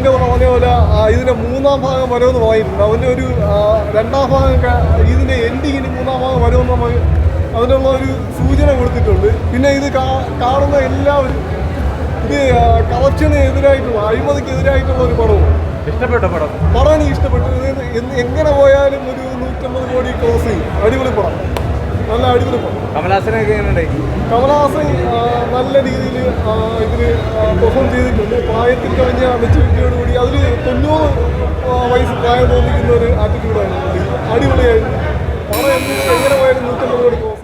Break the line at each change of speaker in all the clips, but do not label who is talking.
പറഞ്ഞ പോലെ ഇതിൻ്റെ 3-ാം ഭാഗം വരുമെന്ന് പറഞ്ഞിട്ടുണ്ട്. അതിൻ്റെ ഒരു 2-ാം ഭാഗം ഇതിൻ്റെ എൻഡിങ്ങിന് 3-ാം ഭാഗം വരുമെന്ന് അതിനുള്ള ഒരു സൂചന കൊടുത്തിട്ടുണ്ട്. പിന്നെ ഇത് കാണുന്ന എല്ലാവരും ഇത് കളക്ഷന് എതിരായിട്ടുള്ള അഴിമതിക്കെതിരായിട്ടുള്ള ഒരു പടവും
ഇഷ്ടപ്പെട്ട
പടം എനിക്ക് ഇഷ്ടപ്പെട്ടു. എങ്ങനെ പോയാലും ഒരു 150 കോടി ക്രോസ് ചെയ്യും. അടിപൊളി പടം, നല്ല അടിപൊളി പടം.
കമലഹാസനൊക്കെ എങ്ങനെയുണ്ട്?
കമലഹാസൻ നല്ല രീതിയിൽ ഇതിൽ പെർഫോം ചെയ്തിട്ടുണ്ട്. പ്രായത്തിൽ കവിഞ്ഞ മെച്യൂരിറ്റിയോടുകൂടി അതിൽ 90 വയസ്സ് പ്രായം തോന്നിക്കുന്ന ഒരു ആറ്റിറ്റ്യൂഡാണ്. അടിപൊളിയായിരുന്നു പടം. എങ്ങനെ പോയാലും 150 കോടി ക്രോസ്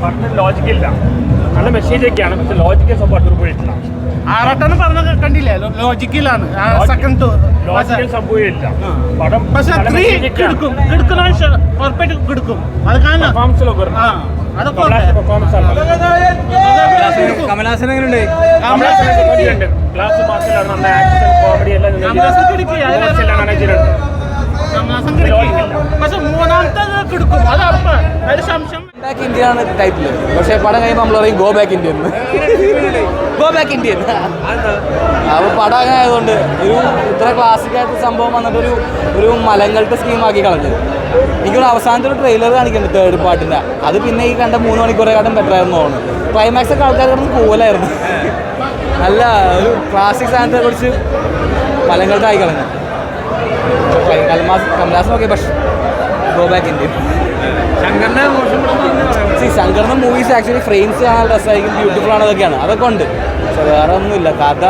പടത്തിന് ലോജിക്കില്ല, നല്ല മെസ്സേജൊക്കെയാണ്, പക്ഷെ ലോജിക്കൽ സംഭവം പോയിട്ടില്ല.
ആറാട്ടെന്ന് പറഞ്ഞ കണ്ടില്ലേ, ലോജിക്കലാണ്.
ലോജിക്കൽ സംഭവമില്ല പടം.
പക്ഷെ കിടക്കും അത് കാണാം.
കമലഹാസൻ എങ്ങനെയുണ്ട്? ക്ലാസ് മാസിലാണ്, നല്ല ആക്ഷൻ കോമഡി എല്ലാം
പക്ഷെ മൂന്നാമത്തെ കിടക്കും, അത് ഉറപ്പാണ്. അതിൽ സംശയം.
ബാക്ക് ഇന്ത്യയാണ് ടൈറ്റില്, പക്ഷെ പടം കഴിയുമ്പോൾ നമ്മൾ പറയും go back Indian. Go back Indian. അപ്പോൾ പടം അങ്ങനെ ആയതുകൊണ്ട് ഒരു ഇത്ര ക്ലാസിക്കായിട്ട് സംഭവം വന്നിട്ട് ഒരു മലങ്ങളുടെ സ്കീമാക്കി കളഞ്ഞത്. എനിക്കൊരു അവസാനത്തെ ഒരു ട്രെയിലർ കാണിക്കുന്നുണ്ട് 3rd പാർട്ടിൻ്റെ. അത് പിന്നെ ഈ കണ്ട 3 മണിക്കൂറേക്കാട്ടും ബെറ്റർ ആയിരുന്നു തോന്നുന്നു. ക്ലൈമാക്സ് ഒക്കെ ആൾക്കാർ കിടന്ന് പോലായിരുന്നു. നല്ല ഒരു ക്ലാസിക് സാധനത്തെ കുറിച്ച് മലങ്ങളുടെ ആയി കളഞ്ഞു. കമലഹാസൻ ഓക്കെ, പക്ഷേ go back Indian. ശങ്കറിന്റെ movies actually frames കാണാൻ രസമായിരിക്കും, ബ്യൂട്ടിഫുൾ ആണ്, അതൊക്കെ ഉണ്ട്. പക്ഷെ വേറെ ഒന്നുമില്ല. കഥ,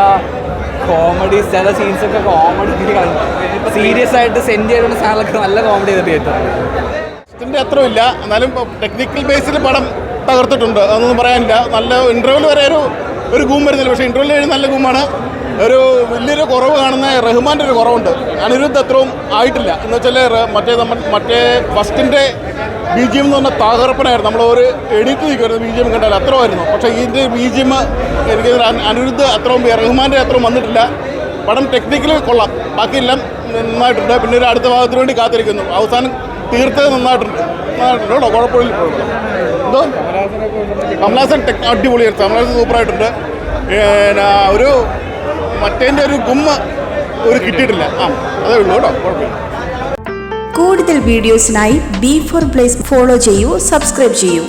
കോമഡി, ചില സീൻസൊക്കെ കോമഡി സീരിയസ് ആയിട്ട് സെൻഡ് ചെയ്തുകൊണ്ട് സാധനങ്ങളൊക്കെ നല്ല കോമഡി ചെയ്ത തിയേറ്റർ.
ഇതിൻ്റെ അത്ര ഇല്ല, എന്നാലും ടെക്നിക്കൽ ബേസിൽ പടം തകർത്തിട്ടുണ്ട്, അതൊന്നും പറയാനില്ല. നല്ല ഇൻ്റർവ്യൂവിൽ വരെ ഒരു ഗൂം വരുന്നില്ല, പക്ഷേ ഇൻ്റർവ്യൂവിൽ കഴിഞ്ഞ് നല്ല ഗൂമാണ്. ഒരു വലിയൊരു കുറവ് കാണുന്ന റഹ്മാൻ്റെ ഒരു കുറവുണ്ട്. അനിരുദ്ധ് അത്രയും ആയിട്ടില്ല എന്ന് വെച്ചാൽ മറ്റേ ഫസ്റ്റിൻ്റെ BGM എന്ന് പറഞ്ഞാൽ തകർപ്പനായിരുന്നു. നമ്മൾ ഒരു എഡിറ്റ് നിൽക്കുമായിരുന്നു BGM കണ്ടാൽ അത്രമായിരുന്നു. പക്ഷേ ഇതിൻ്റെ BGM എനിക്ക് അനിരുദ്ധ് അത്രയും റഹ്മാൻ്റെ അത്രയും വന്നിട്ടില്ല. പടം ടെക്നിക്കലി കൊള്ളാം, ബാക്കിയെല്ലാം നന്നായിട്ടുണ്ട്. പിന്നെ ഒരു അടുത്ത ഭാഗത്തിന് വേണ്ടി കാത്തിരിക്കുന്നു. അവസാനം തീർത്തത് നന്നായിട്ടുണ്ട് കേട്ടോ, കുഴപ്പമില്ല. എന്തോ കമലഹാസൻ അടിപൊളിയായിരുന്നു, കമലഹാസൻ സൂപ്പറായിട്ടുണ്ട്. ഒരു മറ്റേൻ്റെ ഒരു ഗുമ്മ കിട്ടിയിട്ടില്ല. അതേ ഉള്ളൂ കേട്ടോ, കുഴപ്പമില്ല.
കൂടുതൽ വീഡിയോസിനായി B4 Blaze ഫോളോ ചെയ്യൂ, സബ്സ്ക്രൈബ് ചെയ്യൂ.